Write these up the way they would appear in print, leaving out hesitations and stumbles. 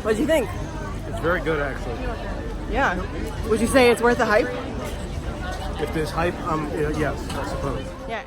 What do you think? It's very good, actually. Yeah. Would you say it's worth the hype? If there's hype, yes, I suppose. Yeah.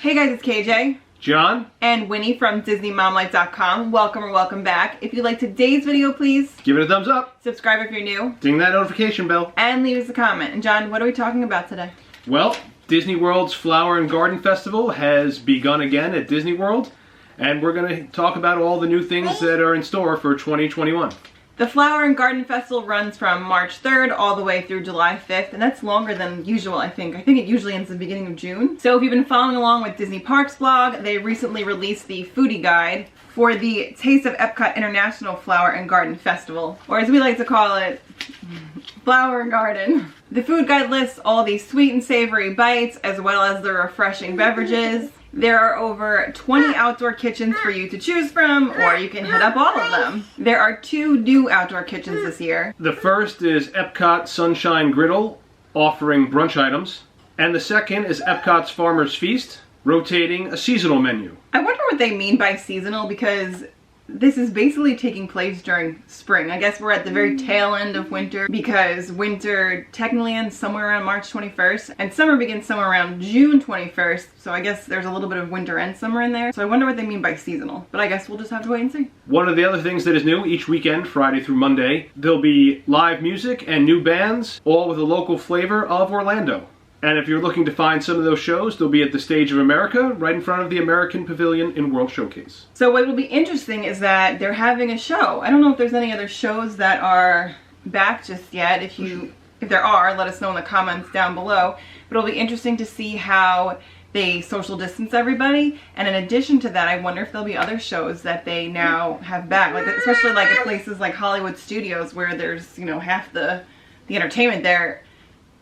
Hey guys, it's KJ. John? And Winnie from DisneyMomLife.com. Welcome or welcome back. If you liked today's video, please Give it a thumbs up. Subscribe if you're new. Ding that notification bell. And leave us a comment. And John, what are we talking about today? Well, Disney World's Flower and Garden Festival has begun again at Disney World. And we're going to talk about all the new things that are in store for 2021. The Flower and Garden Festival runs from March 3rd all the way through July 5th, and that's longer than usual, I think. I think it usually ends at the beginning of June. So if you've been following along with Disney Parks blog, they recently released the foodie guide for the Taste of EPCOT International Flower and Garden Festival, or as we like to call it, Flower and Garden. The food guide lists all the sweet and savory bites, as well as the refreshing beverages. There are over 20 outdoor kitchens for you to choose from, or you can hit up all of them. There are 2 new outdoor kitchens this year. The first is EPCOT Sunshine Griddle, offering brunch items. And the second is EPCOT's Farmers Feast, rotating a seasonal menu. I wonder what they mean by seasonal, because this is basically taking place during spring. I guess we're at the very tail end of winter, because winter technically ends somewhere around March 21st and summer begins somewhere around June 21st. So I guess there's a little bit of winter and summer in there. So I wonder what they mean by seasonal, but I guess we'll just have to wait and see. One of the other things that is new each weekend, Friday through Monday, there'll be live music and new bands, all with a local flavor of Orlando. And if you're looking to find some of those shows, they'll be at the Stage of America, right in front of the American Pavilion in World Showcase. So what will be interesting is that they're having a show. I don't know if there's any other shows that are back just yet. If there are, let us know in the comments down below. But it'll be interesting to see how they social distance everybody. And in addition to that, I wonder if there'll be other shows that they now have back, like especially like at places like Hollywood Studios, where there's, you know, half the entertainment there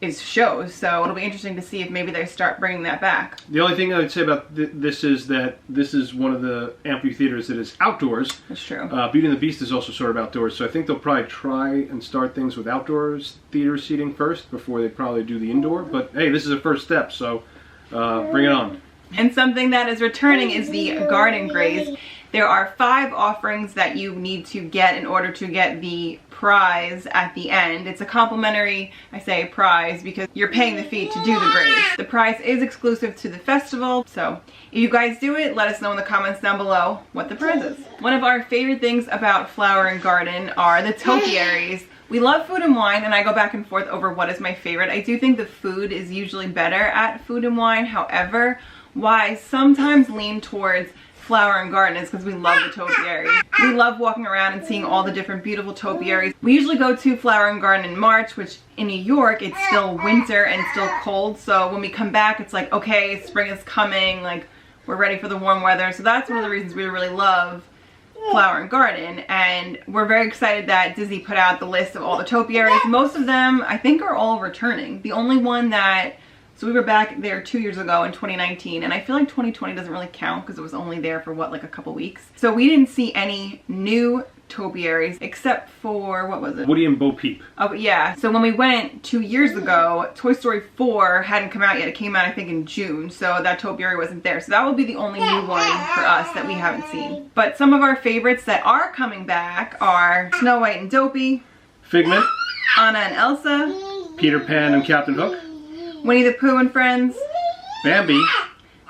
is shows. So it'll be interesting to see if maybe they start bringing that back. The only thing I would say about this is that this is one of the amphitheaters that is outdoors. That's true. Beauty and the Beast is also sort of outdoors, so I think they'll probably try and start things with outdoors theater seating first before they probably do the indoor. But hey, this is a first step, so bring it on. And something that is returning is the Garden Graze. There are 5 offerings that you need to get in order to get the prize at the end. It's a complimentary, I say prize, because you're paying the fee to do the graze. The prize is exclusive to the festival, so if you guys do it, let us know in the comments down below what the prize is. One of our favorite things about Flower and Garden are the topiaries. We love food and wine, and I go back and forth over what is my favorite. I do think the food is usually better at food and wine. However, why I sometimes lean towards Flower and Garden is because we love the topiaries. We love walking around and seeing all the different beautiful topiaries. We usually go to Flower and Garden in March, which in New York it's still winter and still cold. So when we come back, it's like, okay, spring is coming, like we're ready for the warm weather. So that's one of the reasons we really love Flower and Garden, and we're very excited that Disney put out the list of all the topiaries. Most of them, I think, are all returning. The only one that, so we were back there 2 years ago in 2019, and I feel like 2020 doesn't really count because it was only there for what, like a couple weeks. So we didn't see any new topiaries except for, what was it? Woody and Bo Peep. Oh yeah, so when we went 2 years ago, Toy Story 4 hadn't come out yet. It came out I think in June, so that topiary wasn't there. So that will be the only new one for us that we haven't seen. But some of our favorites that are coming back are Snow White and Dopey, Figment, Anna and Elsa, Peter Pan and Captain Hook, Winnie the Pooh and Friends, Bambi,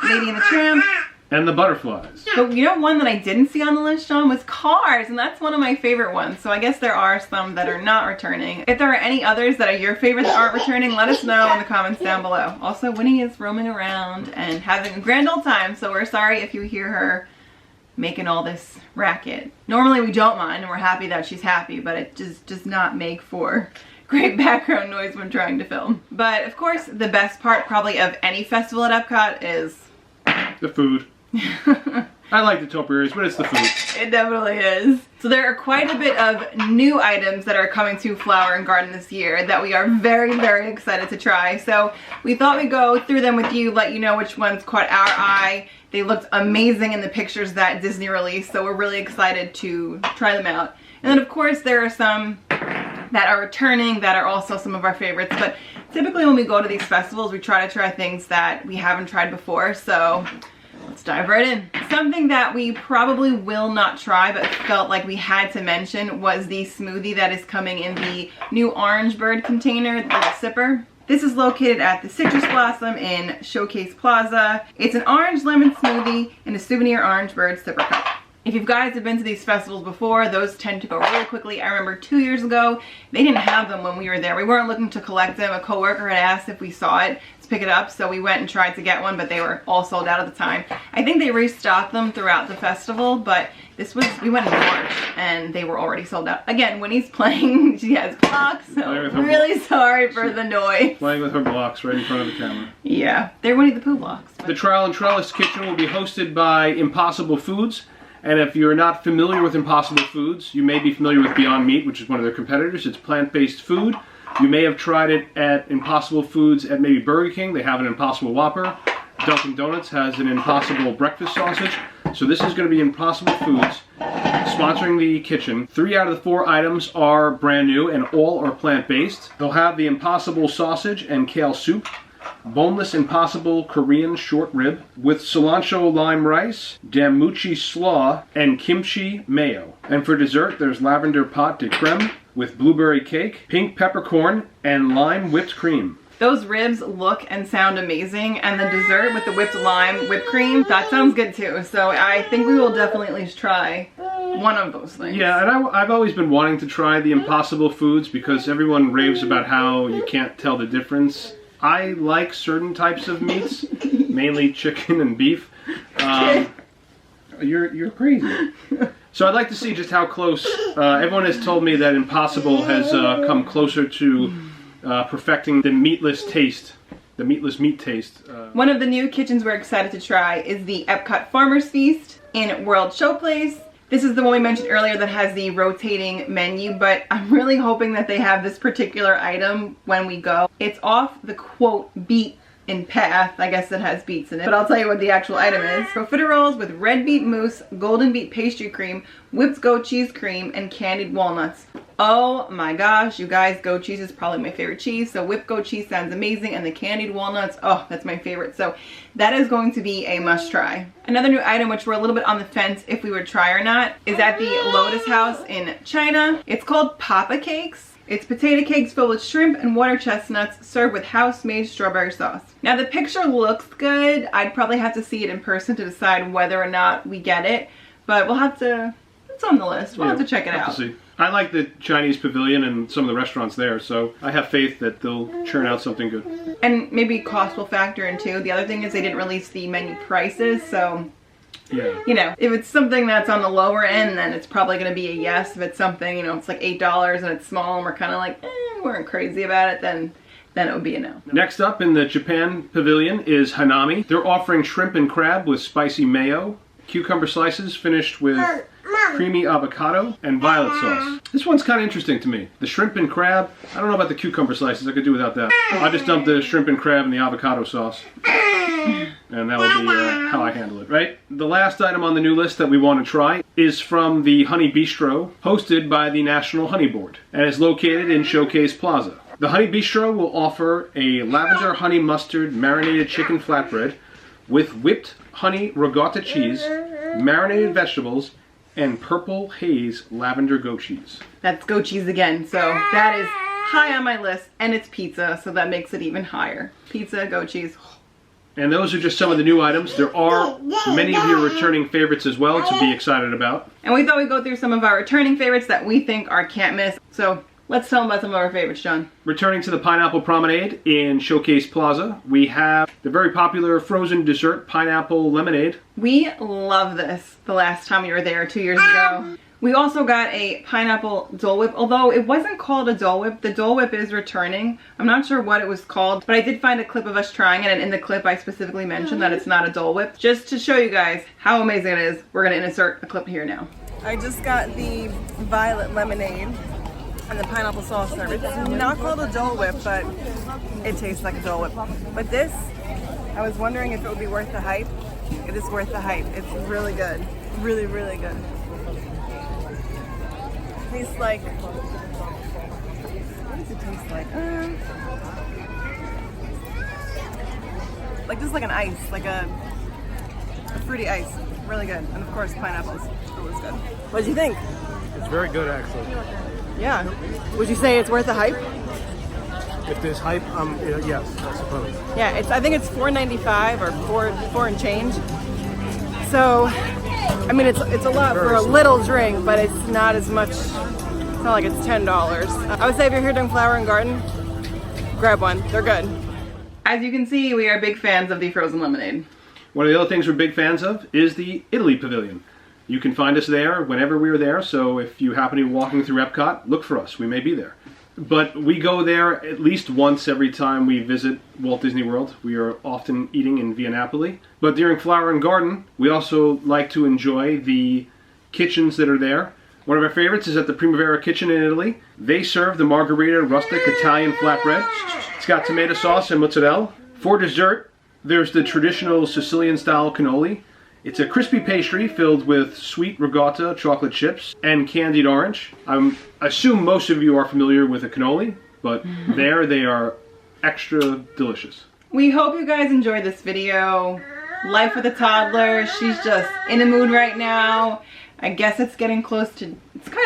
Lady and the Tramp, and the Butterflies. but you know, one that I didn't see on the list, John, was Cars, and that's one of my favorite ones. So I guess there are some that are not returning. If there are any others that are your favorite that aren't returning, let us know in the comments down below. Also, Winnie is roaming around and having a grand old time, so we're sorry if you hear her making all this racket. Normally we don't mind, and we're happy that she's happy, but it just does not make for great background noise when trying to film. But of course, the best part probably of any festival at EPCOT is the food. I like the topiaries, but it's the food. It definitely is. So there are quite a bit of new items that are coming to Flower and Garden this year that we are very, very excited to try. So we thought we'd go through them with you, let you know which ones caught our eye. They looked amazing in the pictures that Disney released, so we're really excited to try them out. And then of course there are some that are returning that are also some of our favorites, but typically when we go to these festivals we try to try things that we haven't tried before. So let's let's dive right in. Something that we probably will not try but felt like we had to mention was the smoothie that is coming in the new Orange Bird container, the little sipper. This is located at the Citrus Blossom in Showcase Plaza. It's an orange lemon smoothie in a souvenir Orange Bird sipper cup. If you guys have been to these festivals before, those tend to go really quickly. I remember 2 years ago, they didn't have them when we were there. We weren't looking to collect them. A coworker had asked if we saw it to pick it up, so we went and tried to get one, but they were all sold out at the time. I think they restocked them throughout the festival, but we went in March and they were already sold out. Again, when he's playing, she has blocks, so I'm really sorry for the noise. Playing with her blocks right in front of the camera. Yeah, they're Winnie the Pooh blocks. The Trowel and Trellis Kitchen will be hosted by Impossible Foods. And if you're not familiar with Impossible Foods, you may be familiar with Beyond Meat, which is one of their competitors. It's plant-based food. You may have tried it at Impossible Foods at maybe Burger King. They have an Impossible Whopper. Dunkin' Donuts has an Impossible Breakfast Sausage. So this is going to be Impossible Foods sponsoring the kitchen. 3 out of the 4 items are brand new and all are plant-based. They'll have the Impossible Sausage and Kale Soup, boneless Impossible Korean short rib with cilantro lime rice, damuchi slaw, and kimchi mayo. And for dessert, there's lavender pâte de crème with blueberry cake, pink peppercorn, and lime whipped cream. Those ribs look and sound amazing, and the dessert with the whipped lime whipped cream, that sounds good too. So I think we will definitely at least try one of those things. Yeah, and I've always been wanting to try the Impossible Foods because everyone raves about how you can't tell the difference. I like certain types of meats, mainly chicken and beef. You're crazy. So I'd like to see just how close. Everyone has told me that Impossible has come closer to perfecting the meatless taste, the meatless meat taste. One of the new kitchens we're excited to try is the EPCOT Farmers Feast in World Showplace. This is the one we mentioned earlier that has the rotating menu, but I'm really hoping that they have this particular item when we go. It's off the quote beet in path. I guess it has beets in it, but I'll tell you what the actual item is. Profiteroles with red beet mousse, golden beet pastry cream, whipped goat cheese cream, and candied walnuts. Oh my gosh, you guys, goat cheese is probably my favorite cheese, so whipped goat cheese sounds amazing, and the candied walnuts, oh, that's my favorite. So that is going to be a must try. Another new item, which we're a little bit on the fence if we would try or not, is at the Lotus House in China. It's called Papa Cakes. It's potato cakes filled with shrimp and water chestnuts served with house-made strawberry sauce. Now the picture looks good. I'd probably have to see it in person to decide whether or not we get it, but we'll have to, it's on the list. We'll have to check it out. See. I like the Chinese Pavilion and some of the restaurants there, so I have faith that they'll churn out something good. And maybe cost will factor in too. The other thing is they didn't release the menu prices, so yeah. You know, if it's something that's on the lower end, then it's probably going to be a yes. If it's something, you know, it's like $8 and it's small and we're kind of like, we weren't crazy about it, then it would be a no. Next up in the Japan Pavilion is Hanami. They're offering shrimp and crab with spicy mayo, cucumber slices finished with creamy avocado, and violet sauce. This one's kind of interesting to me. The shrimp and crab, I don't know about the cucumber slices, I could do without that. I just dumped the shrimp and crab in the avocado sauce. And that will be how I handle it, right? The last item on the new list that we want to try is from the Honey Bistro, hosted by the National Honey Board, and is located in Showcase Plaza. The Honey Bistro will offer a lavender honey mustard marinated chicken flatbread with whipped honey ricotta cheese, marinated vegetables, and purple haze lavender goat cheese. That's goat cheese again, so that is high on my list, and it's pizza, so that makes it even higher. Pizza, goat cheese. And those are just some of the new items. There are many of your returning favorites as well to be excited about. And we thought we'd go through some of our returning favorites that we think are can't miss. So let's tell them about some of our favorites, John. Returning to the Pineapple Promenade in Showcase Plaza, we have the very popular frozen dessert pineapple lemonade. We love this the last time we were there 2 years ago. We also got a pineapple Dole Whip, although it wasn't called a Dole Whip. The Dole Whip is returning. I'm not sure what it was called, but I did find a clip of us trying it, and in the clip I specifically mentioned that it's not a Dole Whip. Just to show you guys how amazing it is, we're going to insert a clip here now. I just got the violet lemonade and the pineapple soft serve. It's not called a Dole Whip, but it tastes like a Dole Whip. But this, I was wondering if it would be worth the hype. It is worth the hype. It's really good. Really, really good. Tastes like, what does it taste like? Like just like an ice, like a fruity ice. Really good. And of course, pineapples. Always good. What do you think? It's very good, actually. Yeah. Would you say it's worth the hype? If there's hype, yes, I suppose. Yeah, I think it's $4.95 or four and change. So, I mean, it's a lot for a little drink, but it's not as much. It's not like it's $10. I would say if you're here doing Flower and Garden, grab one. They're good. As you can see, we are big fans of the frozen lemonade. One of the other things we're big fans of is the Italy Pavilion. You can find us there whenever we are there, so if you happen to be walking through EPCOT, look for us. We may be there. But we go there at least once every time we visit Walt Disney World. We are often eating in Via Napoli. But during Flower and Garden, we also like to enjoy the kitchens that are there. One of our favorites is at the Primavera Kitchen in Italy. They serve the Margherita rustic Italian flatbread. It's got tomato sauce and mozzarella. For dessert, there's the traditional Sicilian-style cannoli. It's a crispy pastry filled with sweet ricotta, chocolate chips, and candied orange. I assume most of you are familiar with a cannoli, but there they are extra delicious. We hope you guys enjoyed this video. Life with a toddler, she's just in a mood right now. I guess it's kind of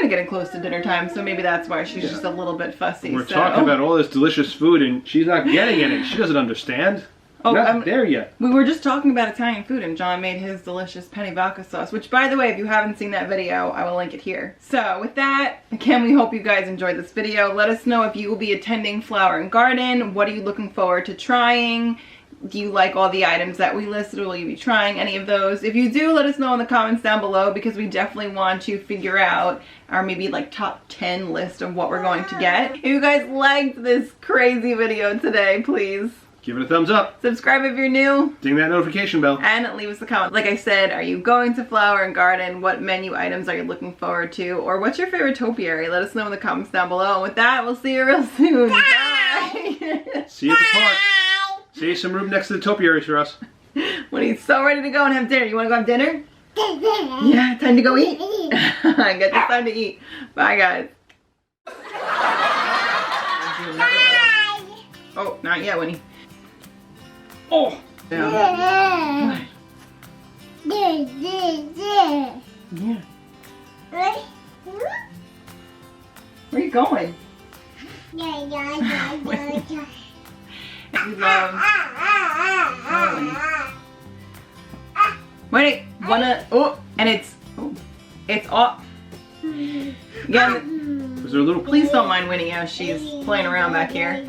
getting close to dinner time, so maybe that's why she's just a little bit fussy. We're talking about all this delicious food and she's not getting any. She doesn't understand. Not there yet. We were just talking about Italian food and John made his delicious penne vodka sauce, which by the way, if you haven't seen that video, I will link it here. So with that, again, we hope you guys enjoyed this video. Let us know if you will be attending Flower and Garden. What are you looking forward to trying? Do you like all the items that we listed? Will you be trying any of those? If you do, let us know in the comments down below because we definitely want to figure out our maybe like top 10 list of what we're going to get. If you guys liked this crazy video today, please give it a thumbs up. Subscribe if you're new. Ding that notification bell. And leave us a comment. Like I said, are you going to Flower and Garden? What menu items are you looking forward to? Or what's your favorite topiary? Let us know in the comments down below. And with that, we'll see you real soon. Bye. See you at the park. Save some room next to the topiaries for us. When he's so ready to go and have dinner. You want to go have dinner? Yeah, time to go eat. I got this time to eat. Bye, guys. Oh, not yet, Winnie. Oh! Yeah. Yeah. Where are you going? We love. Wait, wanna? Oh, and it's off. Again, Was there a little? Please don't mind Winnie as she's playing around back here.